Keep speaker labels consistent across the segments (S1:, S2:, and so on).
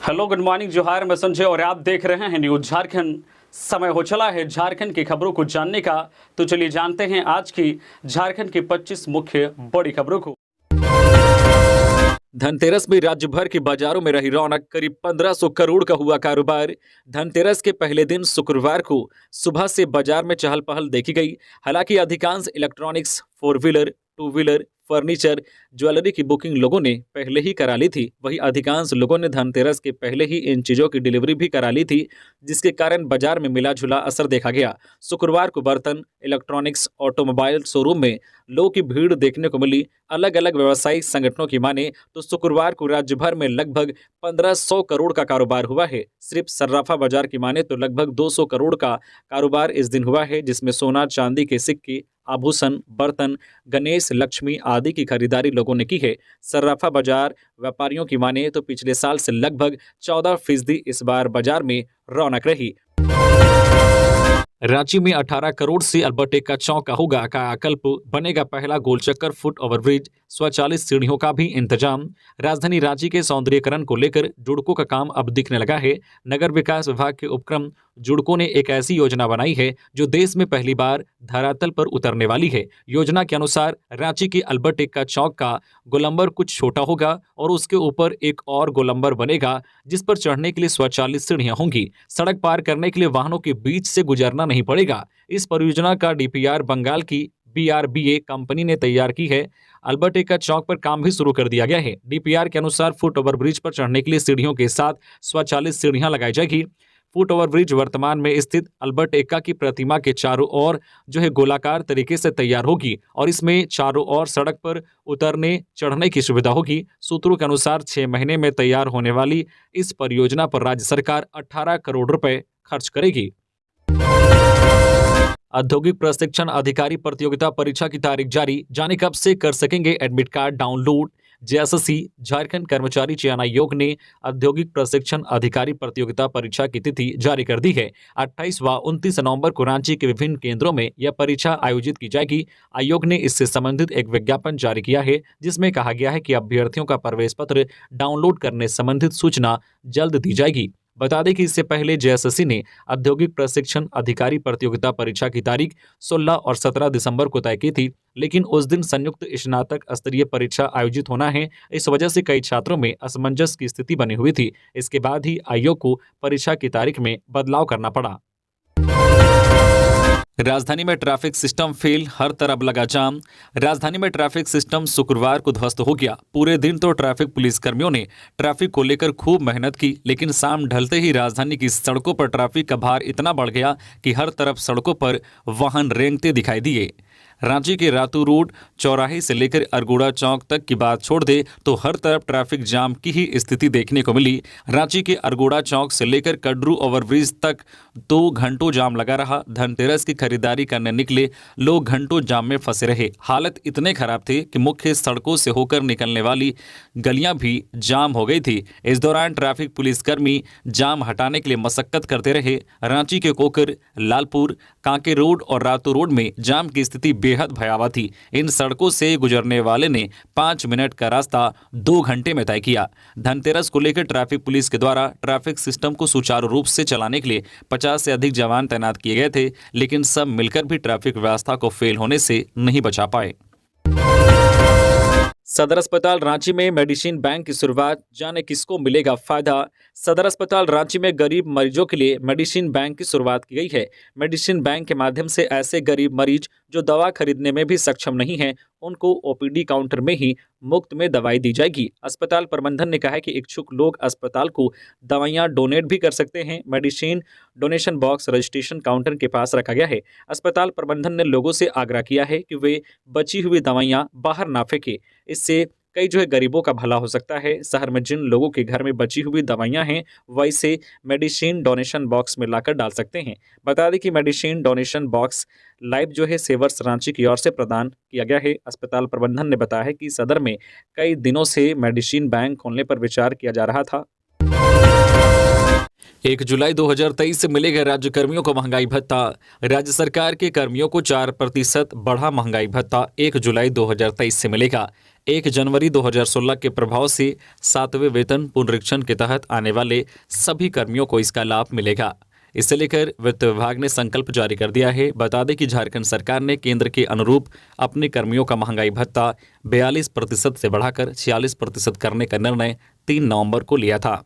S1: Hello, good morning, जोहार। मैं संजय और आप देख रहे हैं न्यूज झारखंड। समय हो चला है झारखंड की खबरों को जानने का, तो चलिए जानते हैं आज की झारखंड की 25 मुख्य बड़ी खबरों को। धनतेरस में राज्य भर के बाजारों में रही रौनक, करीब 1500 करोड़ का हुआ कारोबार। धनतेरस के पहले दिन शुक्रवार को सुबह से बाजार में चहल पहल देखी गई। हालांकि अधिकांश electronics, four wheeler, two wheeler, furniture, jewellery की बुकिंग लोगों ने पहले ही करा ली थी। वहीं अधिकांश लोगों ने धनतेरस के पहले ही इन चीजों की डिलीवरी भी करा ली थी, जिसके कारण बाजार में मिला जुला असर देखा गया। शुक्रवार को बर्तन, इलेक्ट्रॉनिक्स, ऑटोमोबाइल शोरूम में लोगों की भीड़ देखने को मिली। अलग अलग व्यवसायिक संगठनों की माने तो शुक्रवार को राज्य भर में लगभग 1500 करोड़ का कारोबार हुआ है। सिर्फ सर्राफा बाजार की माने तो लगभग 200 करोड़ का कारोबार इस दिन हुआ है, जिसमें सोना चांदी के सिक्के, आभूषण, बर्तन, गणेश, लक्ष्मी आदि की खरीदारी लोगों ने की है। सर्राफा बाजार व्यापारियों की माने तो पिछले साल से लगभग 14% इस बार बाजार में रौनक रही। रांची में 18 करोड़ से अल्बर्ट एक्का चौक का होगा कायाकल्प, बनेगा पहला गोलचक्कर, फुट ओवरब्रिज, स्वचालित सीढ़ियों का भी इंतजाम। राजधानी रांची के सौंदर्यीकरण को लेकर जुड़कों का काम अब दिखने लगा है। नगर विकास विभाग के उपक्रम जुड़कों ने एक ऐसी योजना बनाई है जो देश में पहली बार धरातल पर उतरने वाली है। योजना के अनुसार रांची के अल्बर्ट एक्का चौक का गोलंबर कुछ छोटा होगा और उसके ऊपर एक और गोलंबर बनेगा, जिस पर चढ़ने के लिए स्वचालित सीढ़ियां होंगी। सड़क पार करने के लिए वाहनों के बीच से गुजरना नहीं पड़ेगा। इस परियोजना का डीपीआर बंगाल की बीआरबीए कंपनी ने तैयार की है। अल्बर्ट एक्का चौक पर काम भी शुरू कर दिया गया है। डीपीआर के अनुसार फुट ओवरब्रिज पर चढ़ने के लिए सीढ़ियों के साथ स्वचालित सीढ़ियां लगाई जाएगी। फुट ओवरब्रिज वर्तमान में स्थित अल्बर्ट एक्का की प्रतिमा के चारों ओर गोलाकार तरीके से तैयार होगी और इसमें चारों ओर सड़क पर उतरने चढ़ने की सुविधा होगी। सूत्रों के अनुसार 6 महीने में तैयार होने वाली इस परियोजना पर राज्य सरकार 18 करोड़ रुपए खर्च करेगी। औद्योगिक प्रशिक्षण अधिकारी प्रतियोगिता परीक्षा की तारीख जारी, जाने कब से कर सकेंगे admit card download. JSSC Jharkhand कर्मचारी चयन आयोग ने औद्योगिक प्रशिक्षण अधिकारी प्रतियोगिता परीक्षा की तिथि जारी कर दी है। 28 व 29 नवंबर को रांची के विभिन्न केंद्रों में यह परीक्षा आयोजित की जाएगी। आयोग ने इससे संबंधित एक विज्ञापन जारी किया है, जिसमें कहा गया है कि अभ्यर्थियों का प्रवेश पत्र डाउनलोड करने संबंधित सूचना जल्द दी जाएगी। बता दें कि इससे पहले जेएसएससी ने औद्योगिक प्रशिक्षण अधिकारी प्रतियोगिता परीक्षा की तारीख 16 और 17 दिसंबर को तय की थी, लेकिन उस दिन संयुक्त स्नातक स्तरीय परीक्षा आयोजित होना है। इस वजह से कई छात्रों में असमंजस की स्थिति बनी हुई थी। इसके बाद ही आयोग को परीक्षा की तारीख में बदलाव करना पड़ा। राजधानी में ट्रैफिक सिस्टम फेल, हर तरफ लगा जाम। राजधानी में ट्रैफिक सिस्टम शुक्रवार को ध्वस्त हो गया। पूरे दिन तो ट्रैफिक पुलिसकर्मियों ने ट्रैफिक को लेकर खूब मेहनत की, लेकिन शाम ढलते ही राजधानी की सड़कों पर ट्रैफिक का भार इतना बढ़ गया कि हर तरफ सड़कों पर वाहन रेंगते दिखाई दिए। रांची के रातू रोड चौराहे से लेकर अरगोड़ा चौक तक की बात छोड़ दे तो हर तरफ ट्रैफिक जाम की ही स्थिति देखने को मिली। रांची के अरगोड़ा चौक से लेकर कड्रू ओवरब्रिज तक 2 घंटों जाम लगा रहा। धनतेरस की खरीदारी करने निकले लोग घंटों जाम में फंसे रहे। हालत इतने खराब थे कि मुख्य सड़कों से होकर निकलने वाली गलियां भी जाम हो गई थी। इस दौरान ट्रैफिक पुलिसकर्मी जाम हटाने के लिए मशक्कत करते रहे। रांची के कोकर, लालपुर, कांके रोड और रातू रोड में जाम की स्थिति बेहद भयावह थी। इन सड़कों से गुजरने वाले ने 5 मिनट का रास्ता 2 घंटे में तय किया। धनतेरस को लेकर ट्रैफिक पुलिस के द्वारा ट्रैफिक सिस्टम को सुचारू रूप से चलाने के लिए 50 से अधिक जवान तैनात किए गए थे, लेकिन सब मिलकर भी ट्रैफिक व्यवस्था को फेल होने से नहीं बचा पाए। सदर अस्पताल रांची में मेडिसिन बैंक की शुरुआत, जाने किसको मिलेगा फायदा। सदर अस्पताल रांची में गरीब मरीजों के लिए मेडिसिन बैंक की शुरुआत की गई है। मेडिसिन बैंक के माध्यम से ऐसे गरीब मरीज जो दवा खरीदने में भी सक्षम नहीं हैं, उनको ओपीडी काउंटर में ही मुफ्त में दवाई दी जाएगी। अस्पताल प्रबंधन ने कहा है कि इच्छुक लोग अस्पताल को दवाइयां डोनेट भी कर सकते हैं। Medicine donation box registration counter के पास रखा गया है। अस्पताल प्रबंधन ने लोगों से आग्रह किया है कि वे बची हुई दवाइयां बाहर ना फेंके। इससे कई गरीबों का भला हो सकता है। शहर में जिन लोगों के घर में बची हुई दवाइयां हैं, वह इसे मेडिसिन डोनेशन बॉक्स में लाकर डाल सकते हैं। बता दें कि medicine donation box live savers Ranchi की ओर से प्रदान किया गया है। अस्पताल प्रबंधन ने बताया है कि सदर में कई दिनों से मेडिसिन बैंक खोलने पर विचार किया जा रहा था। 1 जुलाई 2023 से मिलेगा राज्य कर्मियों को महंगाई भत्ता। राज्य सरकार के कर्मियों को 4% बढ़ा महंगाई भत्ता 1 जुलाई 2023 से मिलेगा। 1 जनवरी 2016 के प्रभाव से 7वें वेतन पुनरीक्षण के तहत आने वाले सभी कर्मियों को इसका लाभ मिलेगा। इसे लेकर वित्त विभाग ने संकल्प जारी कर दिया है। बता दें कि झारखंड सरकार ने केंद्र के अनुरूप अपने कर्मियों का महंगाई भत्ता 42% से बढ़ाकर 46% करने का निर्णय 3 नवंबर को लिया था।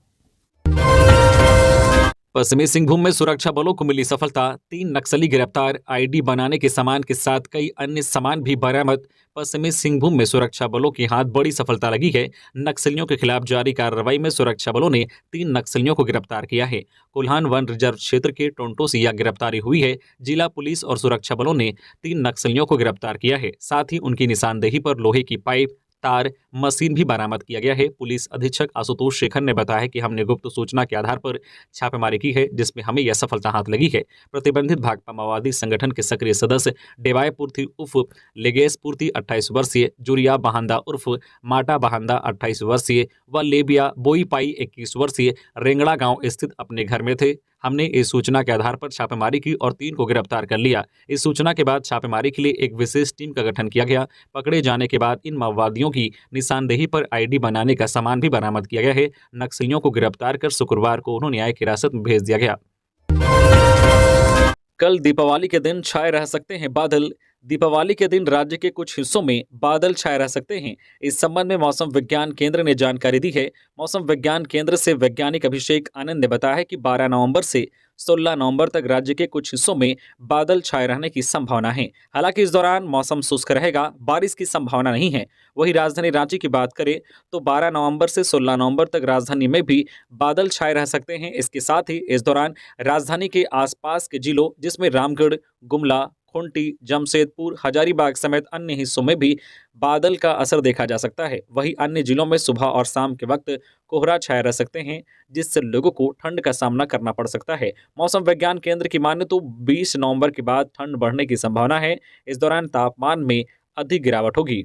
S1: पश्चिमी सिंहभूम में सुरक्षा बलों को मिली सफलता, 3 नक्सली गिरफ्तार, आईडी बनाने के सामान के साथ कई अन्य सामान भी बरामद। पश्चिमी सिंहभूम में सुरक्षा बलों के हाथ बड़ी सफलता लगी है। नक्सलियों के खिलाफ जारी कार्रवाई में सुरक्षा बलों ने 3 नक्सलियों को गिरफ्तार किया है। कोल्हान वन रिजर्व क्षेत्र के टोंटो से यह गिरफ्तारी हुई है। जिला पुलिस और सुरक्षा बलों ने 3 नक्सलियों को गिरफ्तार किया है। साथ ही उनकी निशानदेही पर लोहे की पाइप, तार, मशीन भी बरामद किया गया है। पुलिस अधीक्षक आशुतोष शेखर ने बताया कि हमने गुप्त सूचना के आधार पर छापेमारी की है, जिसमें हमें यह सफलता हाथ लगी है। प्रतिबंधित भाकपा माओवादी संगठन के सक्रिय सदस्य डेवाय पूर्ति उर्फ लेगेस पूर्ति 28 वर्षीय, जुरिया बहांदा उर्फ माटा बहांदा 28 वर्षीय व लेबिया बोईपाई 21 वर्षीय रेंगड़ा गांव स्थित अपने घर में थे। हमने इस सूचना के आधार पर छापेमारी की और 3 को गिरफ्तार कर लिया। इस सूचना के बाद छापेमारी के लिए एक विशेष टीम का गठन किया गया। पकड़े जाने के बाद इन माओवादियों की निशानदेही पर आईडी बनाने का सामान भी बरामद किया गया है। नक्सलियों को गिरफ्तार कर शुक्रवार को उन्हें न्यायिक हिरासत में भेज दिया गया। कल दीपावली के दिन छाए रह सकते हैं बादल। दीपावली के दिन राज्य के कुछ हिस्सों में बादल छाए रह सकते हैं। इस संबंध में मौसम विज्ञान केंद्र ने जानकारी दी है। मौसम विज्ञान केंद्र से वैज्ञानिक अभिषेक आनंद ने बताया है कि 12 नवंबर से 16 नवंबर तक राज्य के कुछ हिस्सों में बादल छाए रहने की संभावना है। हालांकि इस दौरान मौसम शुष्क रहेगा, बारिश की संभावना नहीं है। वहीं राजधानी रांची की बात करें तो 12 नवंबर से 16 नवंबर तक राजधानी में भी बादल छाए रह सकते हैं। इसके साथ ही इस दौरान राजधानी के आसपास के जिलों जिसमें रामगढ़, गुमला, खूंटी, जमशेदपुर, हजारीबाग समेत अन्य हिस्सों में भी बादल का असर देखा जा सकता है। वहीं अन्य जिलों में सुबह और शाम के वक्त कोहरा छाए रह सकते हैं, जिससे लोगों को ठंड का सामना करना पड़ सकता है। मौसम विज्ञान केंद्र की माने तो 20 नवंबर के बाद ठंड बढ़ने की संभावना है। इस दौरान तापमान में अधिक गिरावट होगी।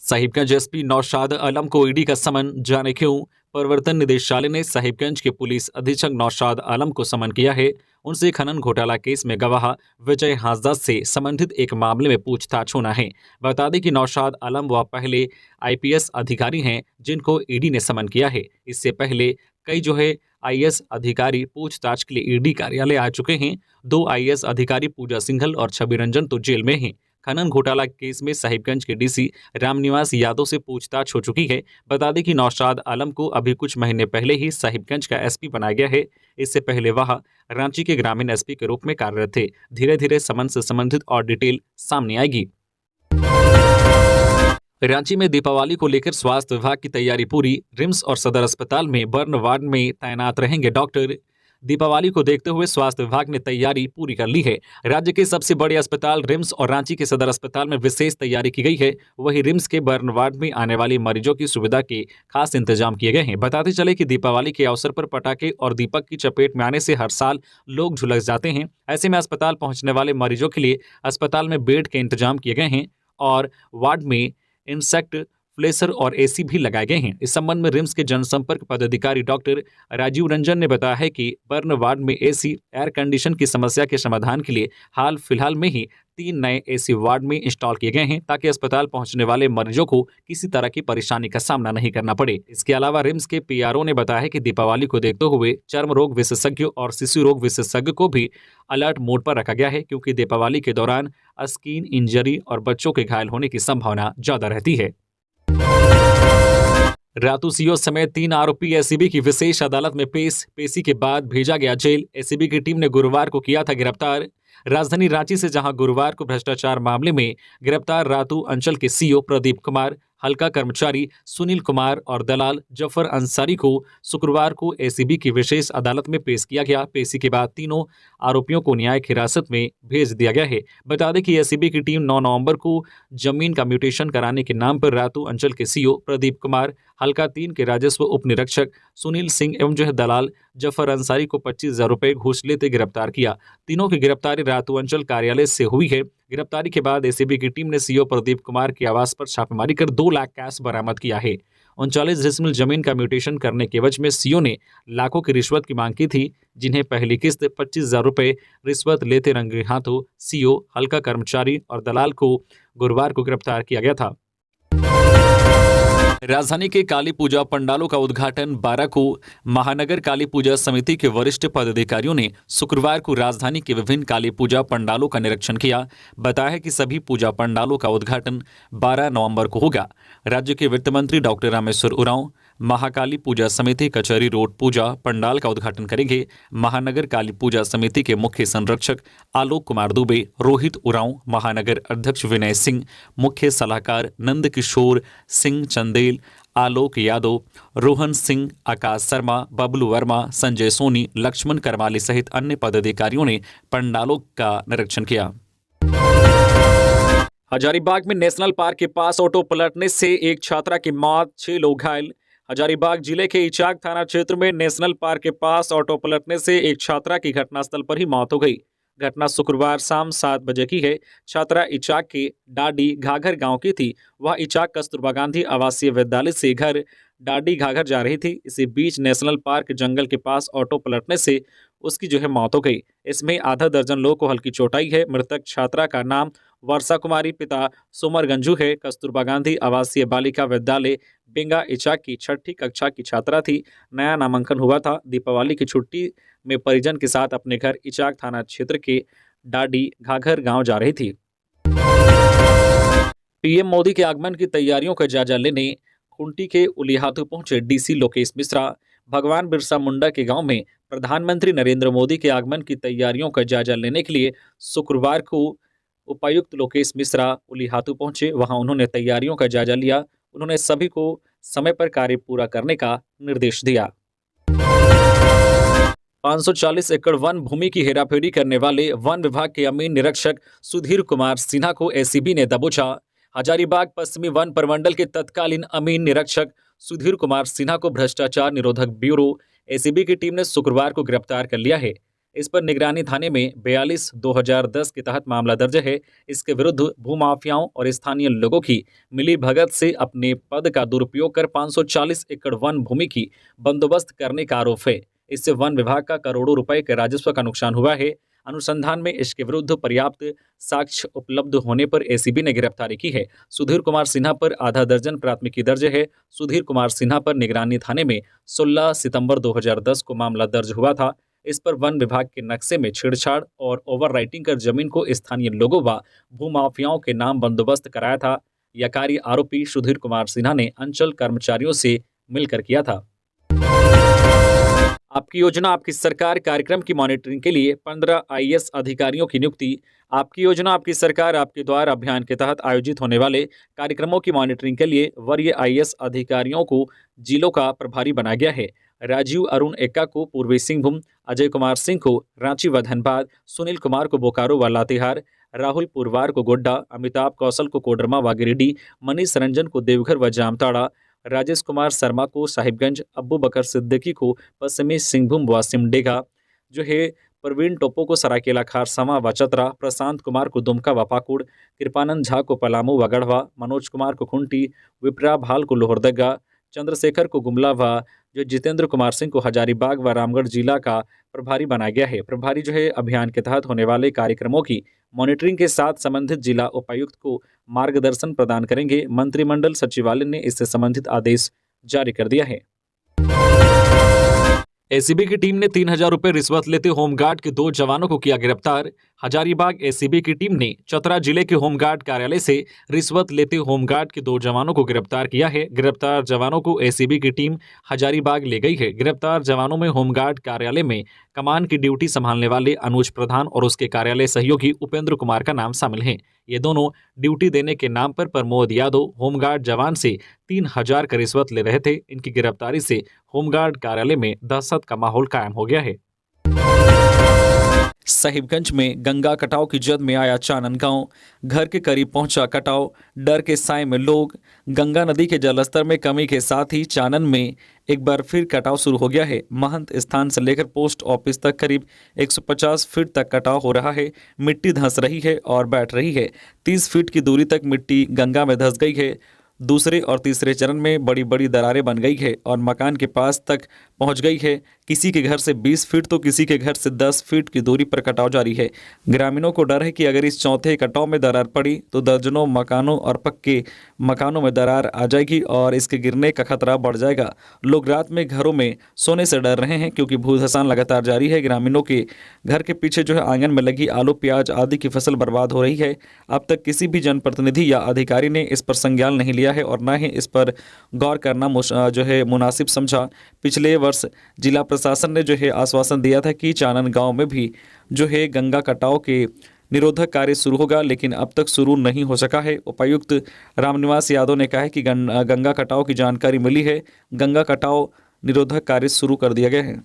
S1: साहिबगंज एसपी नौशाद आलम को ईडी का समन, जाने क्यों। प्रवर्तन निदेशालय ने साहिबगंज के पुलिस अधीक्षक नौशाद आलम को समन किया है। उनसे खनन घोटाला केस में गवाह विजय हांसदा से संबंधित एक मामले में पूछताछ होना है। बता दें कि नौशाद आलम वह पहले आईपीएस अधिकारी हैं जिनको ईडी ने समन किया है। इससे पहले कई आईएएस अधिकारी पूछताछ के लिए ईडी कार्यालय आ चुके हैं। 2 आईएएस अधिकारी पूजा सिंघल और छवि रंजन तो जेल में हैं। खनन घोटाला केस में साहिबगंज के डीसी रामनिवास यादव से पूछताछ हो चुकी है। बता दें कि नौशाद आलम को अभी कुछ महीने पहले ही साहिबगंज का एसपी बनाया गया है। इससे पहले वह रांची के ग्रामीण एसपी के रूप में कार्यरत थे। धीरे धीरे समन से संबंधित और डिटेल सामने आएगी। रांची में दीपावली को लेकर स्वास्थ्य विभाग की तैयारी पूरी। रिम्स और सदर अस्पताल में बर्न वार्ड में तैनात रहेंगे डॉक्टर। दीपावली को देखते हुए स्वास्थ्य विभाग ने तैयारी पूरी कर ली है। राज्य के सबसे बड़े अस्पताल रिम्स और रांची के सदर अस्पताल में विशेष तैयारी की गई है। वहीं रिम्स के बर्न वार्ड में आने वाले मरीजों की सुविधा के खास इंतजाम किए गए हैं। बताते चले कि दीपावली के अवसर पर पटाखे और दीपक की चपेट में आने से हर साल लोग झुलस जाते हैं। ऐसे में अस्पताल पहुंचने वाले मरीजों के लिए अस्पताल में बेड के इंतजाम किए गए हैं और वार्ड में इंसेक्ट फ्लेशर और एसी भी लगाए गए हैं। इस संबंध में रिम्स के जनसंपर्क पदाधिकारी डॉक्टर राजीव रंजन ने बताया है कि बर्न वार्ड में एसी एयर कंडीशन की समस्या के समाधान के लिए हाल फिलहाल में ही 3 नए एसी वार्ड में इंस्टॉल किए गए हैं, ताकि अस्पताल पहुंचने वाले मरीजों को किसी तरह की परेशानी का सामना नहीं करना पड़े। इसके अलावा रिम्स के पीआरओ ने बताया है कि दीपावली को देखते हुए चर्म रोग विशेषज्ञ और शिशु रोग विशेषज्ञ को भी अलर्ट मोड पर रखा गया है, क्योंकि दीपावली के दौरान स्किन इंजरी और बच्चों के घायल होने की संभावना ज्यादा रहती है। रातू सीओ समेत 3 आरोपी एसीबी की विशेष अदालत में पेशी के बाद भेजा गया जेल। एसीबी की टीम ने गुरुवार को किया था गिरफ्तार। राजधानी रांची से जहां गुरुवार को भ्रष्टाचार मामले में गिरफ्तार रातू अंचल के सीओ प्रदीप कुमार, हल्का कर्मचारी सुनील कुमार और दलाल जफर अंसारी को शुक्रवार को एसीबी की विशेष अदालत में पेश किया गया। पेशी के बाद तीनों आरोपियों को न्यायिक हिरासत में भेज दिया गया है। बता दें कि एसीबी की टीम 9 नवंबर को जमीन का म्यूटेशन कराने के नाम पर रातू अंचल के सीओ प्रदीप कुमार, हल्का 3 के राजस्व उप निरीक्षक सुनील सिंह एवं दलाल जफर अंसारी को 25,000 रुपये घूस लेते गिरफ्तार किया। तीनों की गिरफ्तारी रातू अंचल कार्यालय से हुई है। गिरफ्तारी के बाद एसीबी की टीम ने सीओ प्रदीप कुमार के आवास पर छापेमारी कर 2 लाख कैश बरामद किया है। 39 डिसमिल जमीन का म्यूटेशन करने के एवज में सीओ ने लाखों की रिश्वत की मांग की थी, जिन्हें पहली किस्त 25,000 रुपये रिश्वत लेते रंगे हाथों सीओ, हल्का कर्मचारी और दलाल को गुरुवार को गिरफ्तार किया गया था। राजधानी के काली पूजा पंडालों का उद्घाटन 12 को महानगर काली पूजा समिति के वरिष्ठ पदाधिकारियों ने शुक्रवार को राजधानी के विभिन्न काली पूजा पंडालों का निरीक्षण किया। बताया है कि सभी पूजा पंडालों का उद्घाटन 12 नवंबर को होगा। राज्य के वित्त मंत्री डॉक्टर रामेश्वर उरांव महाकाली पूजा समिति कचहरी रोड पूजा पंडाल का उद्घाटन करेंगे। महानगर काली पूजा समिति के मुख्य संरक्षक आलोक कुमार दुबे, रोहित उरांव, महानगर अध्यक्ष विनय सिंह, मुख्य सलाहकार नंद किशोर सिंह चंदेल, आलोक यादव, रोहन सिंह, आकाश शर्मा, बबलू वर्मा, संजय सोनी, लक्ष्मण करमाली सहित अन्य पदाधिकारियों ने पंडालों का निरीक्षण किया। हजारीबाग में नेशनल पार्क के पास ऑटो पलटने से एक छात्रा की मौत, 6 लोग घायल। हजारीबाग जिले के इचाक थाना क्षेत्र में नेशनल पार्क के पास ऑटो पलटने से एक छात्रा की घटनास्थल पर ही मौत हो गई। घटना शुक्रवार शाम 7 बजे की है। छात्रा इचाक के डाडी घाघर गांव की थी। वह इचाक कस्तूरबा गांधी आवासीय विद्यालय से घर डाडी घाघर जा रही थी। इसी बीच नेशनल पार्क जंगल के पास ऑटो पलटने से उसकी मौत हो गई। इसमें आधा दर्जन लोगों को हल्की चोटाई है। मृतक छात्रा का नाम वर्षा कुमारी, पिता सुमर गंजू है। कस्तूरबा गांधी आवासीय बालिका विद्यालय बेंगा इचाक की 6ठी कक्षा की छात्रा थी। नया नामांकन हुआ था। दीपावली की छुट्टी में परिजन के साथ अपने घर इचाक थाना क्षेत्र के डाडी घाघर गांव जा रही थी। पीएम मोदी के आगमन की तैयारियों का जायजा लेने खूंटी के उलिहातू पहुंचे डीसी लोकेश मिश्रा। भगवान बिरसा मुंडा के गांव में प्रधानमंत्री नरेंद्र मोदी के आगमन की तैयारियों का जायजा लेने के लिए शुक्रवार को उपायुक्त लोकेश मिश्रा उलिहातू पहुंचे। वहां उन्होंने तैयारियों का जायजा लिया। उन्होंने सभी को समय पर कार्य पूरा करने का निर्देश दिया। 540 एकड़ वन भूमि की हेराफेरी करने वाले वन विभाग के अमीन निरीक्षक सुधीर कुमार सिन्हा को एसीबी ने दबोचा। हजारीबाग पश्चिमी वन प्रमंडल के तत्कालीन अमीन निरीक्षक सुधीर कुमार सिन्हा को भ्रष्टाचार निरोधक ब्यूरो एसीबी की टीम ने शुक्रवार को गिरफ्तार कर लिया है। इस पर निगरानी थाने में 42/2010 के तहत मामला दर्ज है। इसके विरुद्ध भूमाफियाओं और स्थानीय लोगों की मिली भगत से अपने पद का दुरुपयोग कर 540 एकड़ वन भूमि की बंदोबस्त करने का आरोप है। इससे वन विभाग का करोड़ों रुपए के राजस्व का नुकसान हुआ है। अनुसंधान में इसके विरुद्ध पर्याप्त साक्ष्य उपलब्ध होने पर एसीबी ने गिरफ्तारी की है। सुधीर कुमार सिन्हा पर आधा दर्जन प्राथमिकी दर्ज है। सुधीर कुमार सिन्हा पर निगरानी थाने में 16 सितंबर 2010 को मामला दर्ज हुआ था। इस पर वन विभाग के नक्शे में छेड़छाड़ और ओवर राइटिंग कर जमीन को स्थानीय लोगों व भूमाफियाओं के नाम बंदोबस्त कराया था। यह कार्य आरोपी सुधीर कुमार सिन्हा ने अंचल कर्मचारियों से मिलकर किया था। आपकी योजना आपकी सरकार कार्यक्रम की मॉनिटरिंग के लिए 15 आईएएस अधिकारियों की नियुक्ति। आपकी योजना आपकी सरकार आपके द्वार अभियान के तहत आयोजित होने वाले कार्यक्रमों की मॉनिटरिंग के लिए वरीय आईएएस अधिकारियों को जिलों का प्रभारी बनाया गया है। राजीव अरुण एक्का को पूर्वी सिंहभूम, अजय कुमार सिंह को रांची व धनबाद, सुनील कुमार को बोकारो व लातेहार, राहुल पुरवार को गोड्डा, अमिताभ कौशल को कोडरमा व गिरिडीह, मनीष रंजन को देवघर व जामताड़ा, राजेश कुमार शर्मा को साहिबगंज, अब्बू बकर सिद्दीकी को पश्चिमी सिंहभूम व सिमडेगा, प्रवीण टोपो को सरायकेला खारसावां व चतरा, प्रशांत कुमार को दुमका व पाकुड़, कृपानंद झा को पलामू व गढ़वा, मनोज कुमार को खुंटी, विप्रा भाल को लोहरदगा, चंद्रशेखर को गुमला व जितेंद्र कुमार सिंह को हजारीबाग व रामगढ़ जिला का प्रभारी बनाया गया है। प्रभारी अभियान के तहत होने वाले कार्यक्रमों की मॉनिटरिंग के साथ संबंधित जिला उपायुक्त को मार्गदर्शन प्रदान करेंगे। मंत्रिमंडल सचिवालय ने इससे संबंधित आदेश जारी कर दिया है। एसीबी की टीम ने 3,000 रुपए रिश्वत लेते होमगार्ड के 2 जवानों को किया गिरफ्तार। हजारीबाग एसीबी की टीम ने चतरा जिले के होमगार्ड कार्यालय से रिश्वत लेते होमगार्ड के 2 जवानों को गिरफ्तार किया है। गिरफ्तार जवानों को एसीबी की टीम हजारीबाग ले गई है। गिरफ्तार जवानों में होमगार्ड कार्यालय में कमान की ड्यूटी संभालने वाले अनुज प्रधान और उसके कार्यालय सहयोगी उपेंद्र कुमार का नाम शामिल है। ये दोनों ड्यूटी देने के नाम पर प्रमोद यादव होमगार्ड जवान से 3,000 का रिश्वत ले रहे थे। इनकी गिरफ्तारी से होमगार्ड कार्यालय में दहशत का माहौल कायम हो गया है। साहिबगंज में गंगा कटाव की जद में आया चानन गांव। घर के करीब पहुंचा कटाव, डर के साए में लोग। गंगा नदी के जलस्तर में कमी के साथ ही चानन में एक बार फिर कटाव शुरू हो गया है। महंत स्थान से लेकर पोस्ट ऑफिस तक करीब 150 फीट तक कटाव हो रहा है। मिट्टी धंस रही है और बैठ रही है। 30 फीट की दूरी तक मिट्टी गंगा में धंस गई है। दूसरे और तीसरे चरण में बड़ी बड़ी दरारें बन गई है और मकान के पास तक पहुंच गई है। किसी के घर से 20 फीट तो किसी के घर से 10 फीट की दूरी पर कटाव जारी है। ग्रामीणों को डर है कि अगर इस चौथे कटाव में दरार पड़ी तो दर्जनों मकानों और पक्के मकानों में दरार आ जाएगी और इसके गिरने का खतरा बढ़ जाएगा। लोग रात में घरों में सोने से डर रहे हैं क्योंकि भूधसान लगातार जारी है। ग्रामीणों के घर के पीछे जो है आंगन में लगी आलू प्याज आदि की फसल बर्बाद हो रही है। अब तक किसी भी जनप्रतिनिधि या अधिकारी ने इस पर संज्ञान नहीं लिया है और न ही इस पर गौर करना जो है मुनासिब समझा। पिछले वर्ष जिला प्रशासन ने जो है आश्वासन दिया था कि चानन गांव में भी जो है गंगा कटाव के निरोधक कार्य शुरू होगा, लेकिन अब तक शुरू नहीं हो सका है। उपायुक्त रामनिवास यादव ने कहा है कि गंगा कटाव की जानकारी मिली है, गंगा कटाव निरोधक कार्य शुरू कर दिया गया है।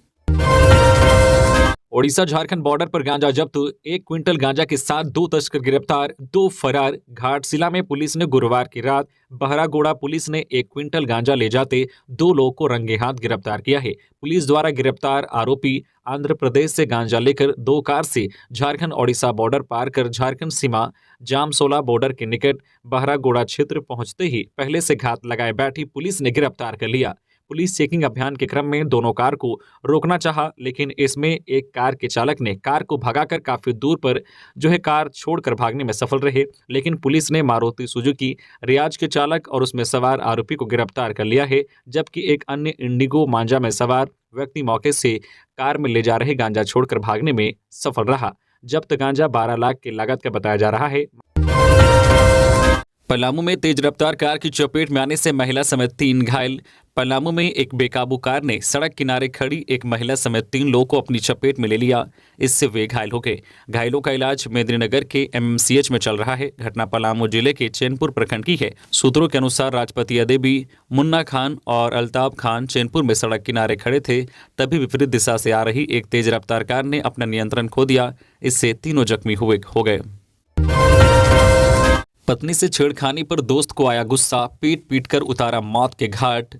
S1: ओडिशा झारखंड बॉर्डर पर गांजा जब्त, 1 क्विंटल गांजा के साथ 2 तस्कर गिरफ्तार, 2 फरार। घाटशिला में पुलिस ने गुरुवार की रात बहरागोड़ा पुलिस ने 1 क्विंटल गांजा ले जाते 2 लोगों को रंगे हाथ गिरफ्तार किया है। पुलिस द्वारा गिरफ्तार आरोपी आंध्र प्रदेश से गांजा लेकर 2 कार से झारखंड ओडिशा बॉर्डर पार कर झारखंड सीमा जामसोला बॉर्डर के निकट बहरागोड़ा क्षेत्र पहुंचते ही पहले से घात लगाए बैठी पुलिस ने गिरफ्तार कर लिया। पुलिस चेकिंग अभियान के क्रम में दोनों कार को रोकना चाहा, लेकिन इसमें एक कार के चालक ने कार को भगाकर काफी दूर पर जो है कार छोड़कर भागने में सफल रहे। लेकिन पुलिस ने मारुति सुजुकी रियाज के चालक और उसमें सवार आरोपी को गिरफ्तार कर लिया है, जबकि एक अन्य इंडिगो मांझा में सवार व्यक्ति मौके से कार में ले जा रहे गांजा छोड़कर भागने में सफल रहा। जब्त गांजा 12 लाख की लागत का बताया जा रहा है। पलामू में तेज रफ्तार कार की चपेट में आने से महिला समेत 3 घायल। पलामू में एक बेकाबू कार ने सड़क किनारे खड़ी एक महिला समेत 3 लोगों को अपनी चपेट में ले लिया, इससे वे घायल हो गए। घायलों का इलाज मेदिनीनगर के एमएमसीएच में चल रहा है। घटना पलामू जिले के चैनपुर प्रखंड की है। सूत्रों के अनुसार राजपतिया देवी, मुन्ना खान और अल्ताफ खान चैनपुर में सड़क किनारे खड़े थे, तभी विपरीत दिशा से आ रही एक तेज रफ्तार कार ने अपना नियंत्रण खो दिया, इससे तीनों जख्मी हो गए। पत्नी से छेड़खानी पर दोस्त को आया गुस्सा, पीट पीट कर उतारा मौत के घाट।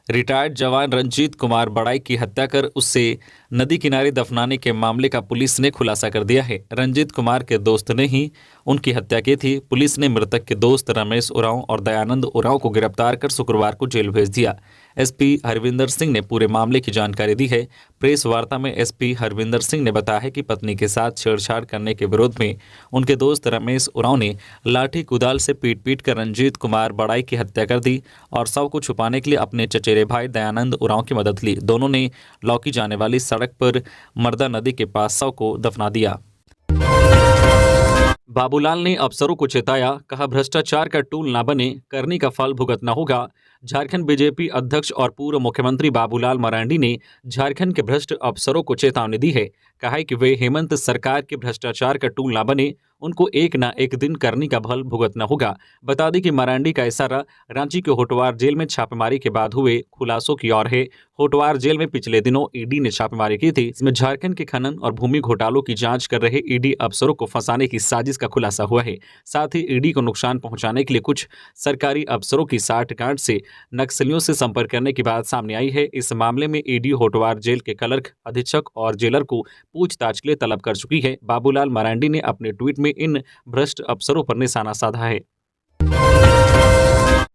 S1: रिटायर्ड जवान रंजीत कुमार बड़ाई की हत्या कर उससे नदी किनारे दफनाने के मामले का पुलिस ने खुलासा कर दिया है। रंजीत कुमार के दोस्त ने ही उनकी हत्या की थी। पुलिस ने मृतक के दोस्त रमेश उरांव और दयानंद उरांव को गिरफ्तार कर शुक्रवार को जेल भेज दिया। एसपी हरविंदर सिंह ने पूरे मामले की जानकारी दी है। प्रेस वार्ता में एसपी हरविंदर सिंह ने बताया है कि पत्नी के साथ छेड़छाड़ करने के विरोध में उनके दोस्त रमेश उरांव ने लाठी कुदाल से पीट पीट कर रंजीत कुमार बड़ाई की हत्या कर दी और शव को छुपाने के लिए अपने चचेरे भाई दयानंद उरांव की मदद ली। दोनों ने लौकी जाने वाली सड़क पर मर्दा नदी के पास शव को दफना दिया। बाबूलाल ने अफसरों को चेताया, कहा भ्रष्टाचार का टूल ना बने, करनी का फल भुगतना होगा। झारखंड बीजेपी अध्यक्ष और पूर्व मुख्यमंत्री बाबूलाल मरांडी ने झारखंड के भ्रष्ट अफसरों को चेतावनी दी है। कहा है कि वे हेमंत सरकार के भ्रष्टाचार का टूल ना बने, उनको एक ना एक दिन करनी का फल भुगतना होगा। बता दें कि मरांडी का इशारा रांची के होटवार जेल में छापेमारी के बाद हुए खुलासों की ओर है। होटवार जेल में पिछले दिनों ईडी ने छापेमारी की थी। इसमें झारखंड के खनन और भूमि घोटालों की जांच कर रहे ईडी अफसरों को फंसाने की साजिश का खुलासा हुआ है। साथ ही ईडी को नुकसान पहुंचाने के लिए कुछ सरकारी अफसरों की साठगांठ से नक्सलियों से संपर्क करने की बात सामने आई है। इस मामले में ईडी होटवार जेल के क्लर्क, अधीक्षक और जेलर को पूछताछ के लिए तलब कर चुकी है। बाबूलाल मरांडी ने अपने ट्वीट में इन भ्रष्ट अफसरों पर निशाना साधा है।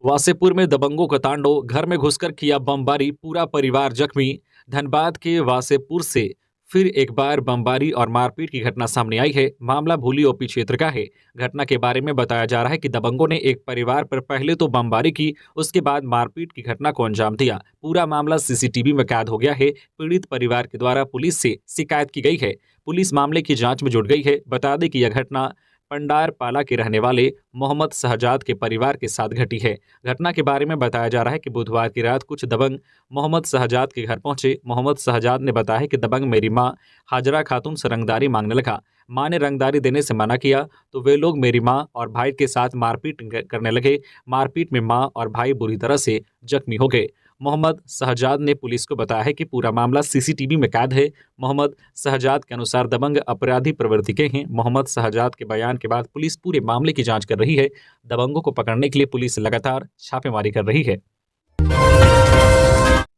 S1: वासेपुर में दबंगों का तांडव, घर में घुसकर किया बमबारी, पूरा परिवार जख्मी। धनबाद के वासेपुर से फिर एक बार बमबारी और मारपीट की घटना सामने आई है। मामला भूली ओपी क्षेत्र का है। घटना के बारे में बताया जा रहा है कि दबंगों ने एक परिवार पर पहले तो बमबारी की, उसके बाद मारपीट की घटना को अंजाम दिया। पूरा मामला सीसीटीवी में कैद हो गया है। पीड़ित परिवार के द्वारा पुलिस से शिकायत की गई है। पुलिस मामले की जांच में जुट गई है। बता दें कि यह घटना पंडार पाला के रहने वाले मोहम्मद शहजाद के परिवार के साथ घटी है। घटना के बारे में बताया जा रहा है कि बुधवार की रात कुछ दबंग मोहम्मद शहजाद के घर पहुंचे। मोहम्मद शहजाद ने बताया कि दबंग मेरी मां हाजरा खातून से रंगदारी मांगने लगा। मां ने रंगदारी देने से मना किया तो वे लोग मेरी मां और भाई के साथ मारपीट करने लगे। मारपीट में मां और भाई बुरी तरह से जख्मी हो गए। मोहम्मद शहजाद ने पुलिस को बताया है कि पूरा मामला सीसीटीवी में कैद है। मोहम्मद शहजाद के अनुसार दबंग अपराधी प्रवृत्ति के हैं। मोहम्मद शहजाद के बयान के बाद पुलिस पूरे मामले की जांच कर रही है। दबंगों को पकड़ने के लिए पुलिस लगातार छापेमारी कर रही है।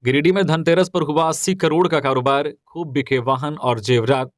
S1: गिरिडीह में धनतेरस पर हुआ 80 करोड़ का कारोबार, खूब बिके वाहन और जेवरात।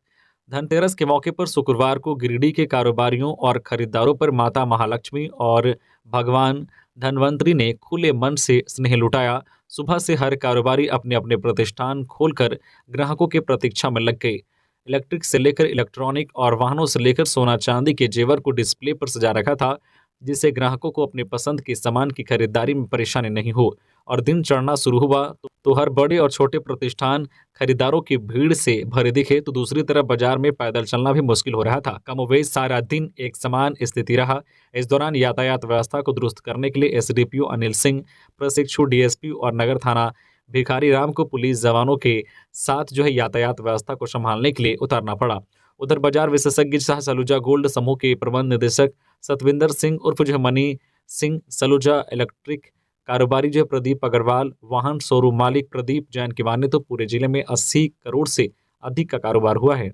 S1: धनतेरस के मौके पर शुक्रवार को गिरिडीह के कारोबारियों और खरीदारों पर माता महालक्ष्मी और भगवान धनवंतरी ने खुले मन से स्नेह लुटाया। सुबह से हर कारोबारी अपने अपने प्रतिष्ठान खोलकर ग्राहकों की प्रतीक्षा में लग गए। इलेक्ट्रिक से लेकर इलेक्ट्रॉनिक और वाहनों से लेकर सोना चांदी के जेवर को डिस्प्ले पर सजा रखा था, जिससे ग्राहकों को अपने पसंद के सामान की खरीदारी में परेशानी नहीं हो। और दिन चढ़ना शुरू हुआ तो हर बड़े और छोटे प्रतिष्ठान खरीदारों की भीड़ से भरे दिखे, तो दूसरी तरफ बाजार में पैदल चलना भी मुश्किल हो रहा था। कमोबेश सारा दिन एक समान स्थिति रहा। इस दौरान यातायात व्यवस्था को दुरुस्त करने के लिए एसडीपीओ अनिल सिंह, प्रशिक्षु डीएसपी और नगर थाना भिखारी राम को पुलिस जवानों के साथ यातायात व्यवस्था को संभालने के लिए उतारना पड़ा। उधर बाजार विशेषज्ञ सह सलूजा गोल्ड समूह के प्रबंध निदेशक सतविंदर सिंह उर्फ मनी सिंह, सलूजा इलेक्ट्रिक कारोबारी प्रदीप अग्रवाल, वाहन शोरूम मालिक प्रदीप जैन की माने तो पूरे जिले में 80 करोड़ से अधिक का कारोबार हुआ है।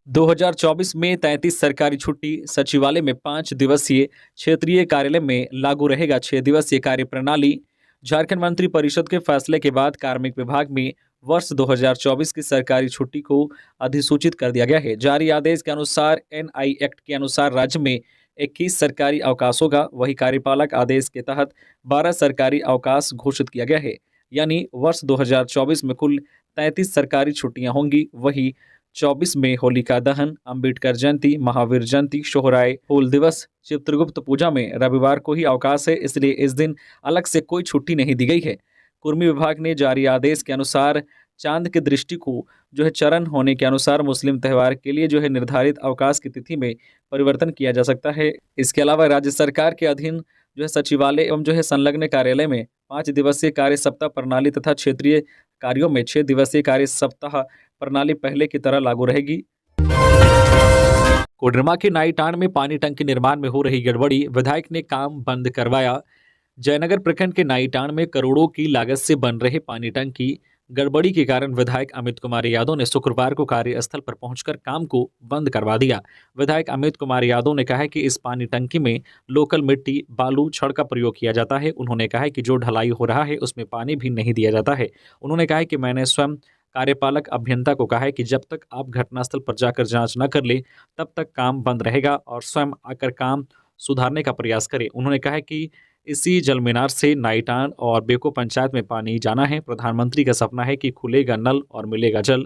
S1: 2024 में 33 सरकारी छुट्टी। सचिवालय में 5 दिवसीय, क्षेत्रीय कार्यालय में लागू रहेगा 6 दिवसीय कार्य प्रणाली। झारखंड मंत्री परिषद के फैसले के बाद कार्मिक विभाग में वर्ष 2024 की सरकारी छुट्टी को अधिसूचित कर दिया गया है। जारी आदेश के अनुसार एनआई एक्ट के अनुसार राज्य में 21 सरकारी अवकाश होगा। वही कार्यपालक आदेश के तहत 12 सरकारी अवकाश घोषित किया गया है। यानी वर्ष 2024 में कुल 33 सरकारी छुट्टियां होंगी। वही 24 में होलिका दहन, अंबेडकर जयंती, महावीर जयंती, सोहराय, हूल दिवस, चित्रगुप्त पूजा में रविवार को ही अवकाश है, इसलिए इस दिन अलग से कोई छुट्टी नहीं दी गई है। कुर्मी विभाग ने जारी आदेश के अनुसार चांद की दृष्टि को चरण होने के अनुसार मुस्लिम त्यौहार के लिए निर्धारित अवकाश की तिथि में परिवर्तन किया जा सकता है। इसके अलावा राज्य सरकार के अधीन सचिवालय एवं संलग्न कार्यालय में 5 दिवसीय कार्य सप्ताह प्रणाली तथा क्षेत्रीय कार्यों में 6 दिवसीय कार्य सप्ताह प्रणाली पहले की तरह लागू रहेगी। कोडरमा के नाईटांड में पानी टंकी निर्माण में हो रही गड़बड़ी, विधायक ने काम बंद करवाया। जयनगर प्रखंड के नाईटांड में करोड़ों की लागत से बन रहे पानी टंकी गड़बड़ी के कारण विधायक अमित कुमार यादव ने शुक्रवार को कार्यस्थल पर पहुंचकर काम को बंद करवा दिया। विधायक अमित कुमार यादव ने कहा है कि इस पानी टंकी में लोकल मिट्टी, बालू, छड़ का प्रयोग किया जाता है। उन्होंने कहा है कि जो ढलाई हो रहा है उसमें पानी भी नहीं दिया जाता है। उन्होंने कहा है कि मैंने स्वयं कार्यपालक अभियंता को कहा है कि जब तक आप घटनास्थल पर जाकर जांच न कर ले तब तक काम बंद रहेगा और स्वयं आकर काम सुधारने का प्रयास करें। उन्होंने कहा है कि इसी जल मीनार से नाईटांड और बेको पंचायत में पानी जाना है। प्रधानमंत्री का सपना है कि खुलेगा नल और मिलेगा जल।